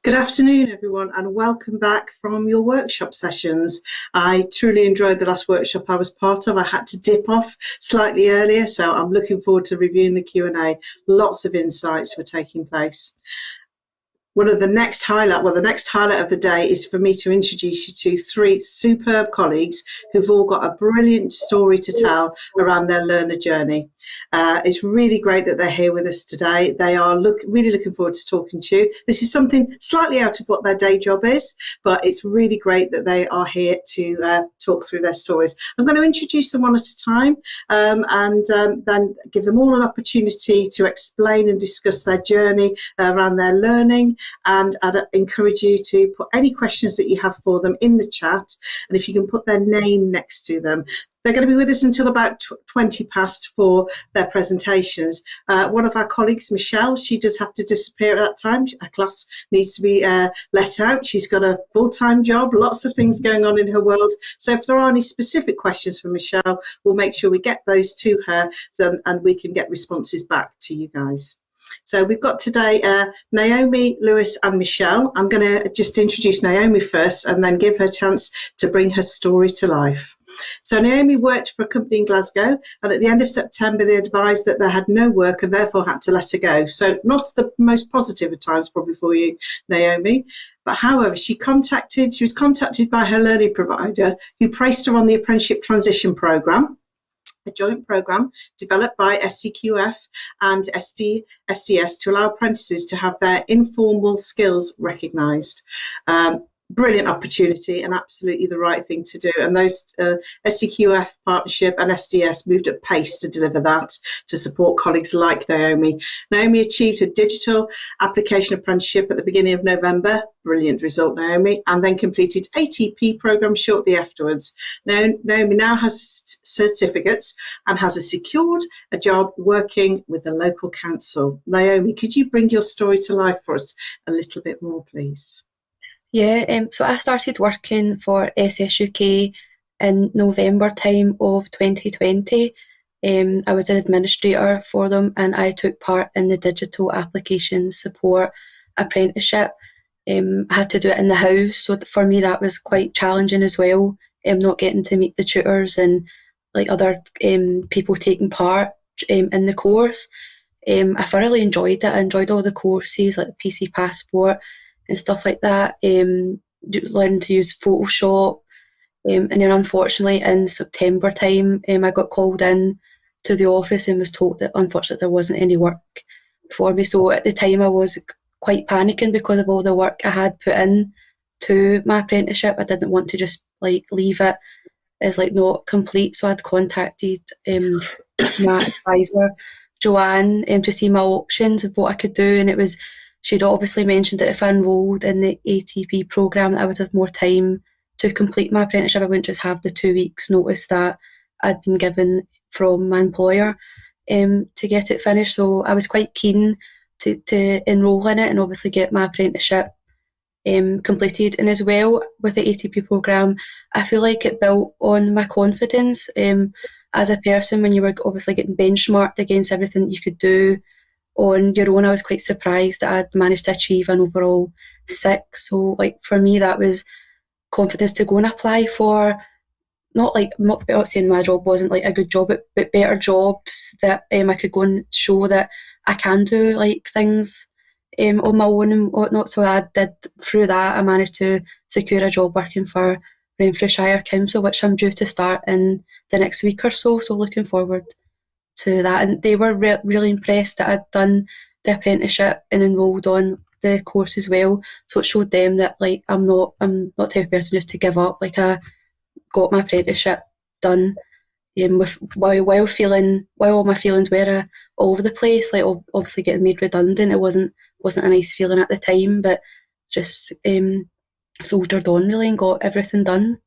Good afternoon, everyone, and welcome back from your workshop sessions. I truly enjoyed the last workshop I was part of. I had to dip off slightly earlier, so I'm looking forward to reviewing the Q&A. Lots of insights were taking place. The next highlight of the day is for me to introduce you to three superb colleagues who've all got a brilliant story to tell around their learner journey. It's really great that they're here with us today. They are really looking forward to talking to you. This is something slightly out of what their day job is, but it's really great that they are here to talk through their stories. I'm going to introduce them one at a time and then give them all an opportunity to explain and discuss their journey around their learning. And I'd encourage you to put any questions that you have for them in the chat. And if you can put their name next to them. They're going to be with us until about 20 past for their presentations. One of our colleagues, Michelle, she does have to disappear at that time. Her class needs to be let out. She's got a full-time job, lots of things going on in her world. So if there are any specific questions for Michelle, we'll make sure we get those to her and we can get responses back to you guys. So we've got today Naomi, Lewis and Michelle. I'm going to just introduce Naomi first and then give her a chance to bring her story to life. So Naomi worked for a company in Glasgow, and at the end of September they advised that they had no work and therefore had to let her go. So not the most positive of times probably for you, Naomi. But however, she was contacted by her learning provider who placed her on the apprenticeship transition programme, a joint programme developed by SCQF and SDS to allow apprentices to have their informal skills recognised. Brilliant opportunity and absolutely the right thing to do. And those SCQF partnership and SDS moved at pace to deliver that to support colleagues like Naomi. Naomi achieved a digital application apprenticeship at the beginning of November. Brilliant result, Naomi. And then completed ATP programme shortly afterwards. Naomi now has certificates and has secured a job working with the local council. Naomi, could you bring your story to life for us a little bit more, please? Yeah, so I started working for SSUK in November time of 2020. I was an administrator for them and I took part in the digital application support apprenticeship. I had to do it in the house, so for me that was quite challenging as well, not getting to meet the tutors and like other people taking part in the course. I thoroughly enjoyed it. I enjoyed all the courses like the PC Passport and stuff like that, learning to use Photoshop. And then unfortunately in September time, I got called in to the office and was told that unfortunately there wasn't any work for me. So at the time I was quite panicking because of all the work I had put in to my apprenticeship. I didn't want to just like leave it as like not complete. So I'd contacted my advisor, Joanne, to see my options of what I could do. And she'd obviously mentioned that if I enrolled in the ATP programme, I would have more time to complete my apprenticeship. I wouldn't just have the 2 weeks notice that I'd been given from my employer to get it finished. So I was quite keen to enrol in it and obviously get my apprenticeship completed. And as well with the ATP programme, I feel like it built on my confidence as a person when you were obviously getting benchmarked against everything that you could do on your own. I was quite surprised that I'd managed to achieve an overall 6. So like for me that was confidence to go and apply for not saying my job wasn't like a good job, but better jobs that I could go and show that I can do like things on my own and whatnot. So I did, through that I managed to secure a job working for Renfrewshire Council, which I'm due to start in the next week or so. So looking forward to that. And they were really impressed that I'd done the apprenticeship and enrolled on the course as well. So it showed them that like I'm not the type of person just to give up. Like I got my apprenticeship done while all my feelings were all over the place. Like obviously getting made redundant, it wasn't a nice feeling at the time, but just soldiered on really and got everything done.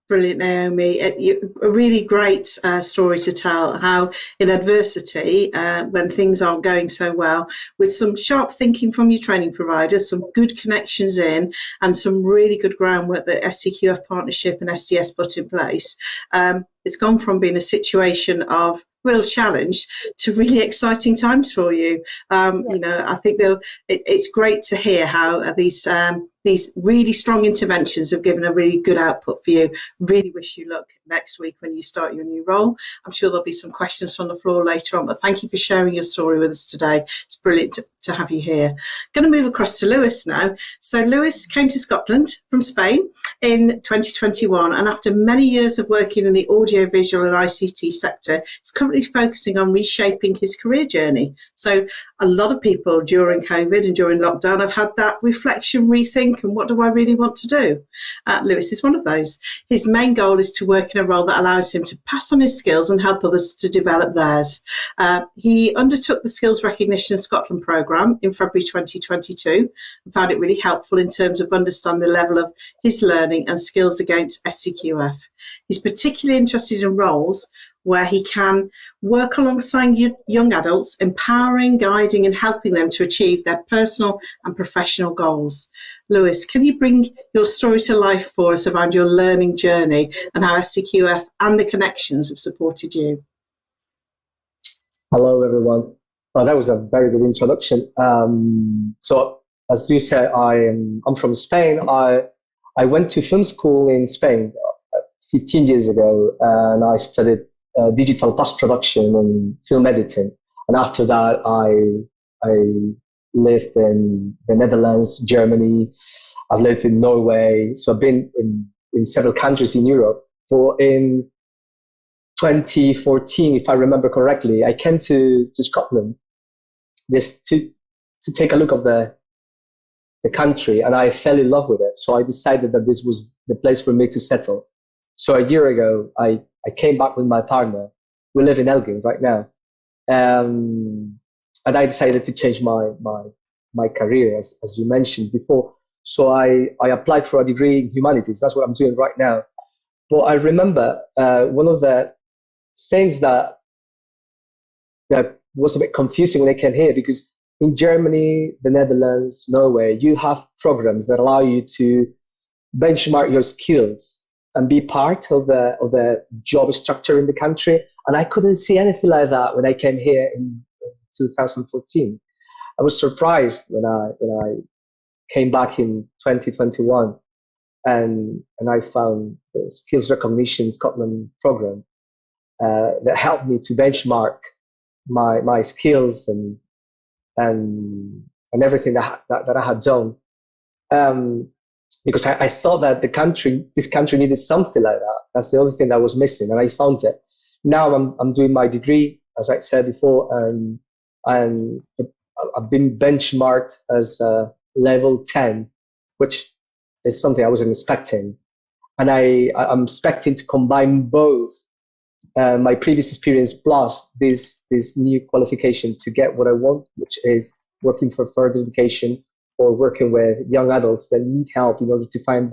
Brilliant, Naomi. A really great story to tell, how in adversity, when things aren't going so well, with some sharp thinking from your training provider, some good connections in, and some really good groundwork that SCQF partnership and SDS put in place, it's gone from being a situation of, real challenge to really exciting times for you. I think it's great to hear how these really strong interventions have given a really good output for you. Really wish you luck next week when you start your new role. I'm sure there'll be some questions from the floor later on, but thank you for sharing your story with us today. It's brilliant to have you here. I'm going to move across to Lewis now. So Lewis came to Scotland from Spain in 2021, and after many years of working in the audiovisual and ICT sector, he's currently focusing on reshaping his career journey. So a lot of people during COVID and during lockdown have had that reflection, rethink, and what do I really want to do? Lewis is one of those. His main goal is to work in a role that allows him to pass on his skills and help others to develop theirs. He undertook the Skills Recognition Scotland programme in February 2022 and found it really helpful in terms of understanding the level of his learning and skills against SCQF. He's particularly interested in roles where he can work alongside young adults, empowering, guiding and helping them to achieve their personal and professional goals. Lewis, can you bring your story to life for us around your learning journey and how SCQF and the connections have supported you? Hello, everyone. Well, that was a very good introduction. So, as you said, I'm from Spain. I went to film school in Spain 15 years ago, and I studied digital post-production and film editing. And after that, I lived in the Netherlands, Germany. I've lived in Norway. So I've been in several countries in Europe. But in 2014, if I remember correctly, I came to Scotland just to take a look of the country, and I fell in love with it. So I decided that this was the place for me to settle. So a year ago, I came back with my partner. We live in Elgin right now. And I decided to change my career, as you mentioned before. So I applied for a degree in humanities. That's what I'm doing right now. But I remember one of the things that was a bit confusing when I came here, because in Germany, the Netherlands, Norway, you have programs that allow you to benchmark your skills and be part of the job structure in the country. And I couldn't see anything like that when I came here in 2014. I was surprised when I came back in 2021 and I found the Skills Recognition Scotland program that helped me to benchmark my skills and everything that I had done. Because I thought that this country needed something like that. That's the only thing that was missing, and I found it. Now I'm doing my degree, as I said before, and I've been benchmarked as level 10, which is something I wasn't expecting. And I'm expecting to combine both my previous experience plus this new qualification to get what I want, which is working for further education or working with young adults that need help in order to find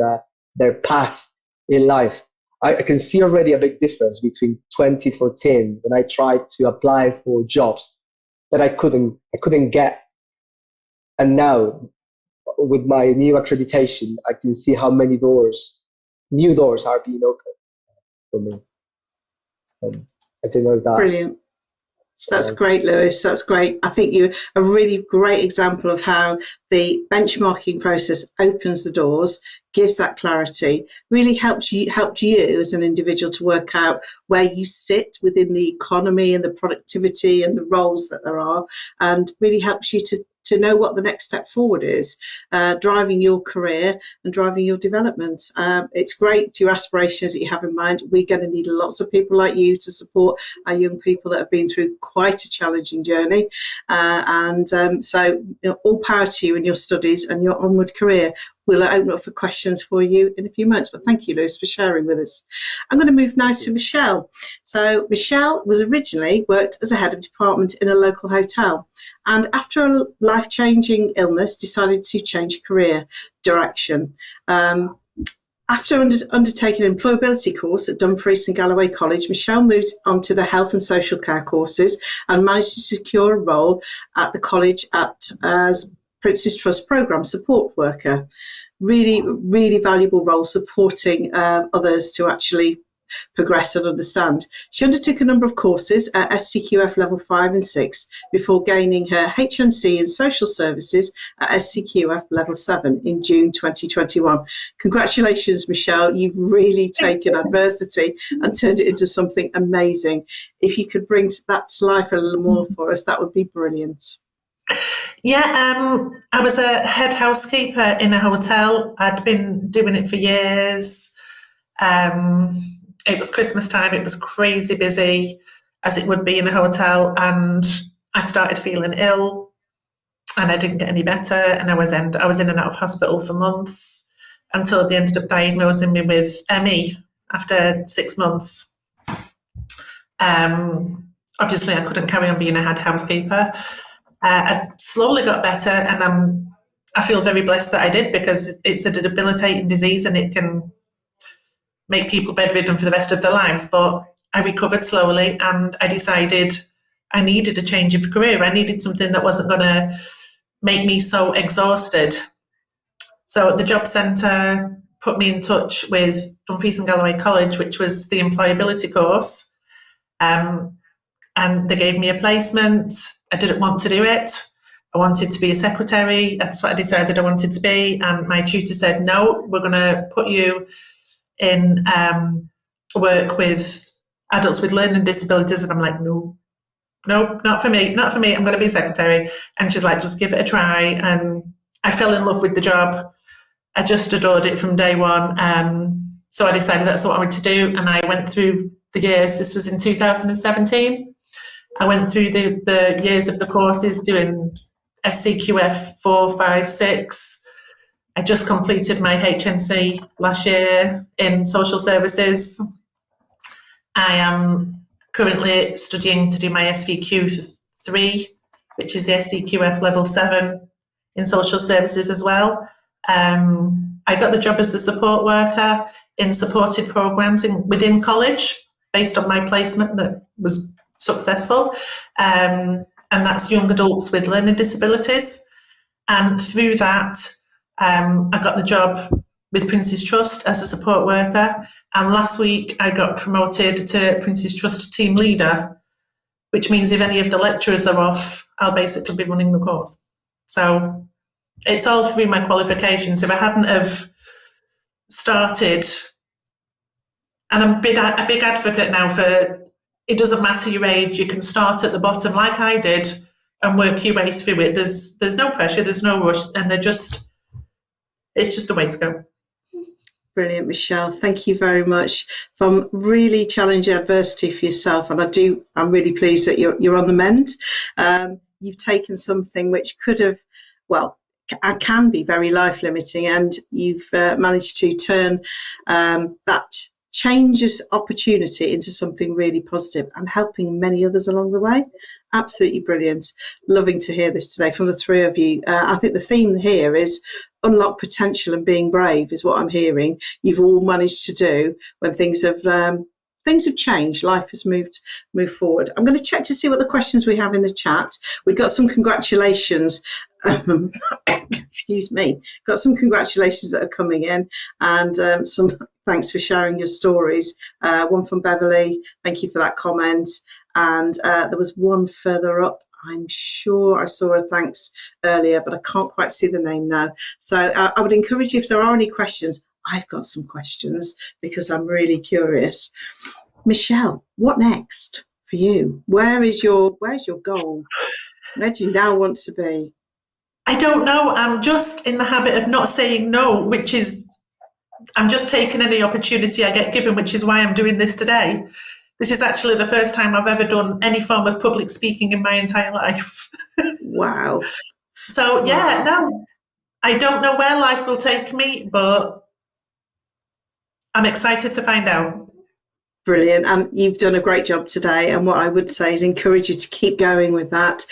their path in life. I can see already a big difference between 2014 when I tried to apply for jobs that I couldn't get, and now with my new accreditation, I can see how many new doors are being opened for me. I don't know if that. Brilliant. That's great, Lewis. That's great. I think you're a really great example of how the benchmarking process opens the doors, gives that clarity, really helped you as an individual to work out where you sit within the economy and the productivity and the roles that there are, and really helps you to know what the next step forward is, driving your career and driving your development. It's great, your aspirations that you have in mind. We're going to need lots of people like you to support our young people that have been through quite a challenging journey. So all power to you in your studies and your onward career. We'll open up for questions for you in a few moments, but thank you, Lewis, for sharing with us. I'm going to move now to Michelle. So Michelle was originally worked as a head of department in a local hotel, and after a life-changing illness, decided to change career direction. After undertaking an employability course at Dumfries and Galloway College, Michelle moved on to the health and social care courses and managed to secure a role at the college as Prince's Trust Programme support worker. Really, really valuable role supporting others to actually progress and understand. She undertook a number of courses at SCQF level 5 and 6 before gaining her HNC in social services at SCQF level 7 in June 2021. Congratulations, Michelle. You've really taken adversity and turned it into something amazing. If you could bring that to life a little more for us, that would be brilliant. Yeah, I was a head housekeeper in a hotel. I'd been doing it for years. It was Christmas time. It was crazy busy, as it would be in a hotel. And I started feeling ill, and I didn't get any better. And I was in and out of hospital for months until they ended up diagnosing me with ME after 6 months. Obviously, I couldn't carry on being a head housekeeper. I slowly got better, and I feel very blessed that I did, because it's a debilitating disease and it can make people bedridden for the rest of their lives. But I recovered slowly, and I decided I needed a change of career. I needed something that wasn't going to make me so exhausted. So the job centre put me in touch with Dumfries and Galloway College, which was the employability course. And they gave me a placement. I didn't want to do it. I wanted to be a secretary. That's what I decided I wanted to be. And my tutor said, no, we're going to put you in work with adults with learning disabilities. And I'm like, no, not for me. I'm going to be a secretary. And she's like, just give it a try. And I fell in love with the job. I just adored it from day one. So I decided that's what I wanted to do. And I went through the years. This was in 2017. I went through the years of the courses doing SCQF 4, 5, 6. I just completed my HNC last year in social services. I am currently studying to do my SVQ3, which is the SCQF level 7 in social services as well. I got the job as the support worker in supported programs within college based on my placement that was successful, and that's young adults with learning disabilities. And through that, I got the job with Prince's Trust as a support worker, and last week I got promoted to Prince's Trust team leader, which means if any of the lecturers are off, I'll basically be running the course. So it's all through my qualifications. If I hadn't have started, and I'm a big advocate now for, it doesn't matter your age, you can start at the bottom like I did and work your way through it. There's no pressure, there's no rush, and it's just the way to go. Brilliant, Michelle. Thank you very much. From really challenging adversity for yourself, and I'm really pleased that you're on the mend. You've taken something which could have, and can be very life limiting, and you've managed to turn that changes opportunity into something really positive and helping many others along the way. Absolutely brilliant. Loving to hear this today from the three of you. I think the theme here is unlock potential and being brave is what I'm hearing. You've all managed to do when things have changed. Life has moved forward. I'm going to check to see what the questions we have in the chat. We've got some congratulations. Excuse me. Got some congratulations that are coming in, and some thanks for sharing your stories. One from Beverly. Thank you for that comment. And there was one further up. I'm sure I saw a thanks earlier, but I can't quite see the name now. So I would encourage you, if there are any questions, I've got some questions because I'm really curious. Michelle, what next for you? Where's your goal? Where do you now want to be? I don't know. I'm just in the habit of not saying no, I'm just taking any opportunity I get given, which is why I'm doing this today. This is actually the first time I've ever done any form of public speaking in my entire life. Wow. So, yeah, no, I don't know where life will take me, but I'm excited to find out. Brilliant. And you've done a great job today. And what I would say is encourage you to keep going with that.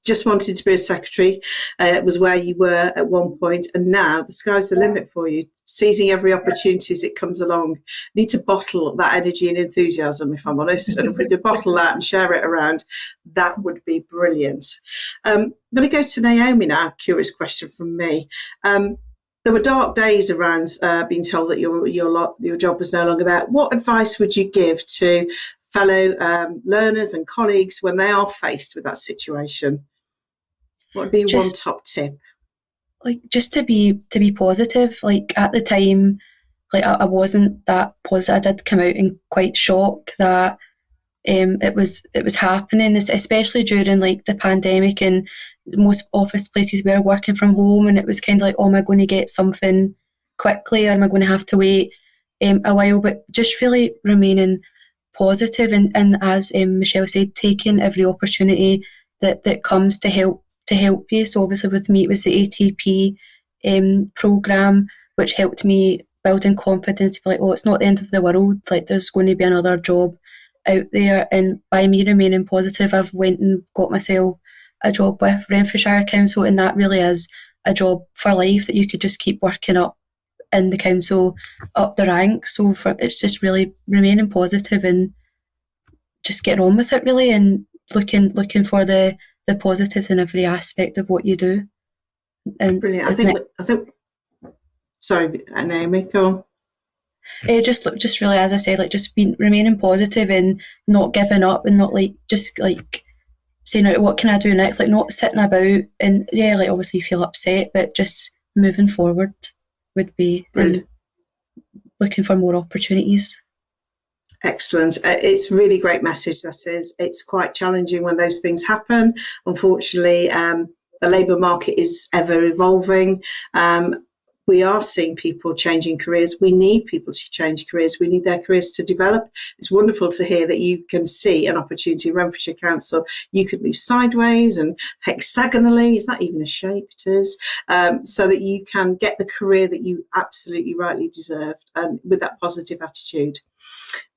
Just wanted to be a secretary. It was where you were at one point. And now the sky's the limit for you, seizing every opportunity as it comes along. Need to bottle that energy and enthusiasm, if I'm honest. And if we could bottle that and share it around, that would be brilliant. I'm going to go to Naomi now. Curious question from me. There were dark days around being told that your job was no longer there. What advice would you give to fellow learners and colleagues when they are faced with that situation? What would be one top tip? Like, just to be positive. Like, at the time, like, I wasn't that positive. I did come out in quite shock that it was happening, especially during like the pandemic, and most office places were working from home, and it was kind of like, oh, am I going to get something quickly, or am I going to have to wait a while? But just really remaining positive, and as Michelle said, taking every opportunity that comes to help you. So obviously with me it was the ATP programme, which helped me building confidence to be like, oh, it's not the end of the world, like there's going to be another job out there. And by me remaining positive, I've went and got myself a job with Renfrewshire Council, and that really is a job for life, that you could just keep working up in the council, up the ranks. So it's just really remaining positive and just getting on with it, really, and looking for the positives in every aspect of what you do. And brilliant. I think sorry, Naomi, go on. Just really, as I said, like, just remaining positive and not giving up, and not like just like saying, what can I do next? Like, not sitting about and like obviously feel upset, but just moving forward would be, and looking for more opportunities. Excellent. It's a really great message, that is. It's quite challenging when those things happen. Unfortunately, the labour market is ever evolving. We are seeing people changing careers. We need people to change careers. We need their careers to develop. It's wonderful to hear that you can see an opportunity in Renfrewshire Council. You could move sideways and hexagonally. Is that even a shape? It is. So that you can get the career that you absolutely rightly deserve, with that positive attitude.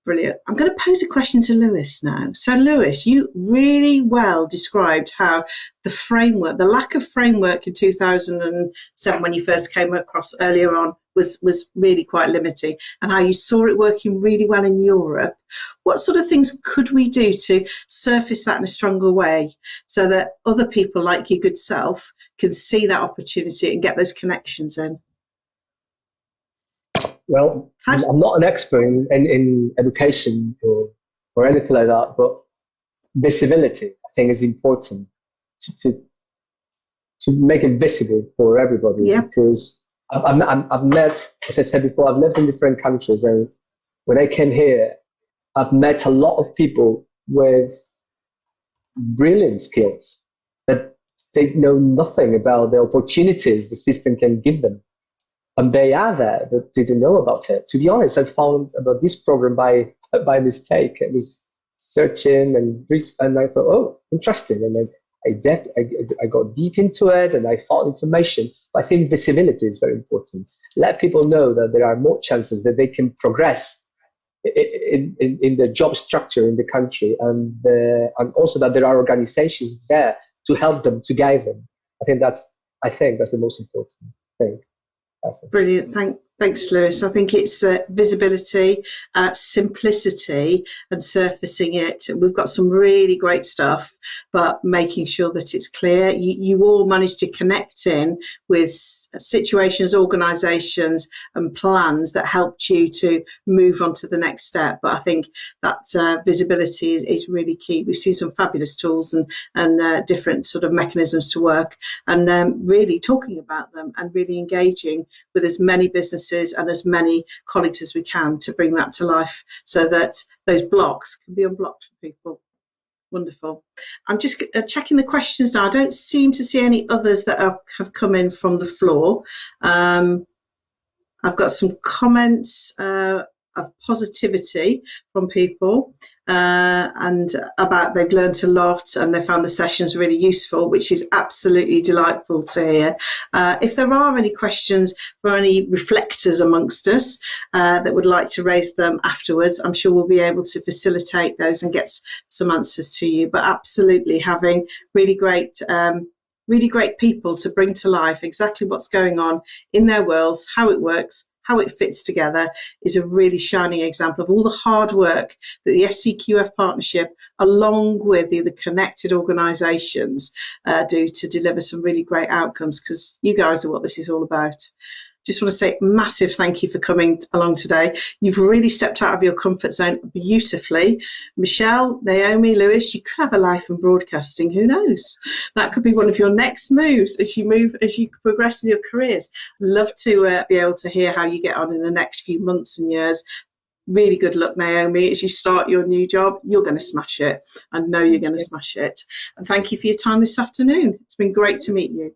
Brilliant. I'm going to pose a question to Lewis now. So, Lewis, you really well described how the framework, the lack of framework in 2007 when you first came across earlier on was really quite limiting, and how you saw it working really well in Europe. What sort of things could we do to surface that in a stronger way so that other people like your good self can see that opportunity and get those connections in? Well, I'm not an expert in education or anything like that, but visibility, I think, is important to make it visible for everybody. Yeah. Because I've met, as I said before, I've lived in different countries, and when I came here, I've met a lot of people with brilliant skills, but they know nothing about the opportunities the system can give them. And they are there, but didn't know about it. To be honest, I found about this program by mistake. I was searching and I thought, oh, interesting. And then I got deep into it and I found information. But I think visibility is very important. Let people know that there are more chances that they can progress in the job structure in the country, and also that there are organizations there to help them, to guide them. I think that's the most important thing. Brilliant. Thanks, Lewis. I think it's visibility, simplicity, and surfacing it. We've got some really great stuff, but making sure that it's clear. You all managed to connect in with situations, organisations, and plans that helped you to move on to the next step. But I think that visibility is really key. We've seen some fabulous tools and different sort of mechanisms to work, and really talking about them and really engaging with as many businesses and as many colleagues as we can to bring that to life, so that those blocks can be unblocked for people. Wonderful. I'm just checking the questions now. I don't seem to see any others that have come in from the floor. I've got some comments of positivity from people and about they've learned a lot and they found the sessions really useful, which is absolutely delightful to hear. If there are any questions for any reflectors amongst us that would like to raise them afterwards, I'm sure we'll be able to facilitate those and get some answers to you. But absolutely having really great people to bring to life exactly what's going on in their worlds, how it works, how it fits together, is a really shining example of all the hard work that the SCQF partnership, along with the connected organisations, do to deliver some really great outcomes, because you guys are what this is all about. Just want to say massive thank you for coming along today. You've really stepped out of your comfort zone beautifully. Michelle, Naomi, Lewis, you could have a life in broadcasting. Who knows? That could be one of your next moves as you progress in your careers. Love to be able to hear how you get on in the next few months and years. Really good luck, Naomi, as you start your new job. You're going to smash it. I know you're going to smash it. And thank you for your time this afternoon. It's been great to meet you.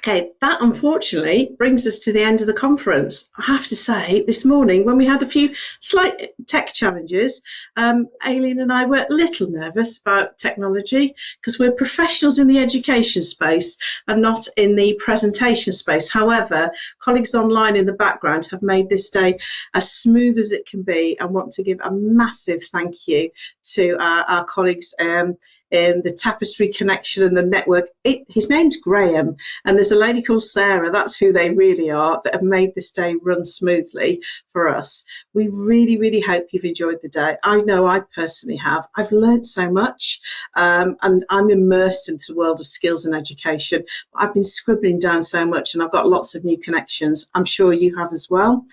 Okay, that unfortunately brings us to the end of the conference. I have to say, this morning, when we had a few slight tech challenges, Aileen and I were a little nervous about technology because we're professionals in the education space and not in the presentation space. However, colleagues online in the background have made this day as smooth as it can be. I want to give a massive thank you to our colleagues in the Tapestry Connection and the network. His name's Graham, and there's a lady called Sarah, that's who they really are, that have made this day run smoothly for us. We really, really hope you've enjoyed the day. I know I personally have. I've learned so much, and I'm immersed into the world of skills and education. I've been scribbling down so much, and I've got lots of new connections. I'm sure you have as well.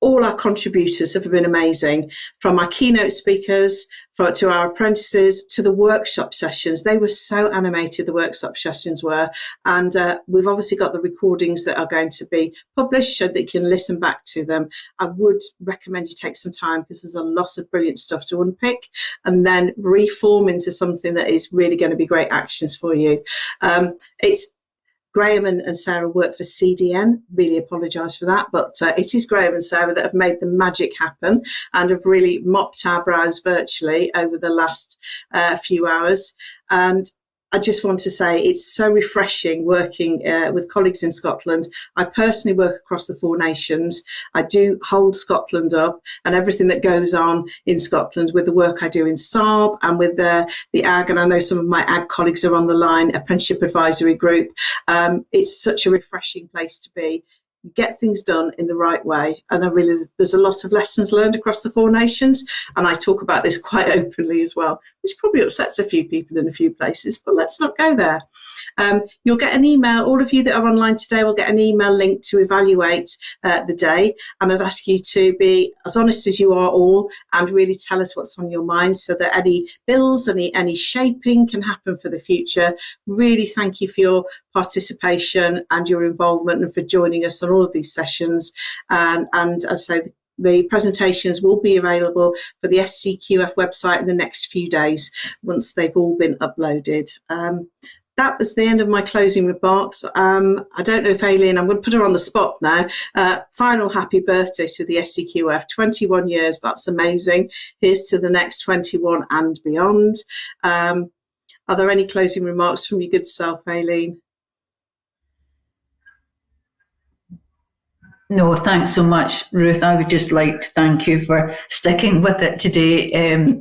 All our contributors have been amazing, from our keynote speakers to our apprentices to the workshop sessions. They were so animated, the workshop sessions were. And we've obviously got the recordings that are going to be published so that you can listen back to them. I would recommend you take some time because there's a lot of brilliant stuff to unpick and then reform into something that is really going to be great actions for you. Graham and Sarah work for CDN. Really apologise for that, but it is Graham and Sarah that have made the magic happen and have really mopped our brows virtually over the last few hours. And I just want to say it's so refreshing working with colleagues in Scotland. I personally work across the 4 nations. I do hold Scotland up and everything that goes on in Scotland with the work I do in Saab and with the ag, and I know some of my ag colleagues are on the line, Apprenticeship Advisory Group. It's such a refreshing place to be. You get things done in the right way. And there's a lot of lessons learned across the 4 nations. And I talk about this quite openly as well, which probably upsets a few people in a few places, but let's not go there. You'll get an email. All of you that are online today will get an email link to evaluate the day. And I'd ask you to be as honest as you are all and really tell us what's on your mind so that any bills, any shaping can happen for the future. Really thank you for your participation and your involvement and for joining us on all of these sessions. And as I say, the presentations will be available for the SCQF website in the next few days once they've all been uploaded. That was the end of my closing remarks. I don't know if Aileen, I'm going to put her on the spot now. Final happy birthday to the SCQF, 21 years, that's amazing. Here's to the next 21 and beyond. Are there any closing remarks from your good self, Aileen? No, thanks so much, Ruth. I would just like to thank you for sticking with it today.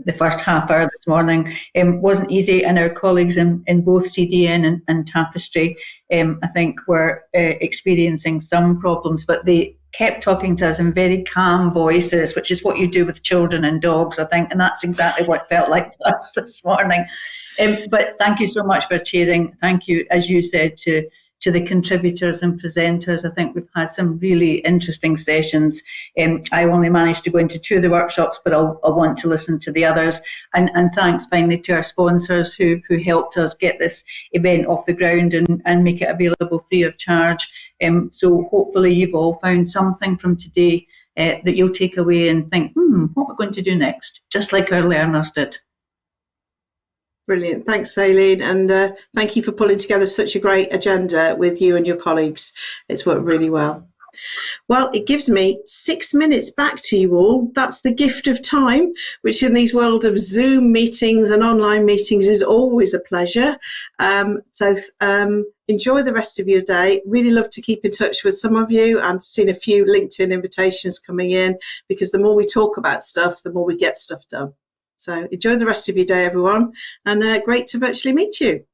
The first half hour this morning wasn't easy, and our colleagues in both CDN and Tapestry, I think, were experiencing some problems, but they kept talking to us in very calm voices, which is what you do with children and dogs, I think, and that's exactly what it felt like for us this morning. But thank you so much for chairing. Thank you, as you said, to the contributors and presenters. I think we've had some really interesting sessions. I only managed to go into 2 of the workshops, but I'll want to listen to the others. And thanks finally to our sponsors who helped us get this event off the ground and make it available free of charge. So hopefully you've all found something from today that you'll take away and think, what we're going to do next, just like our learners did. Brilliant. Thanks, Aileen. And thank you for pulling together such a great agenda with you and your colleagues. It's worked really well. Well, it gives me 6 minutes back to you all. That's the gift of time, which in these world of Zoom meetings and online meetings is always a pleasure. So enjoy the rest of your day. Really love to keep in touch with some of you. I've seen a few LinkedIn invitations coming in because the more we talk about stuff, the more we get stuff done. So enjoy the rest of your day, everyone, and great to virtually meet you.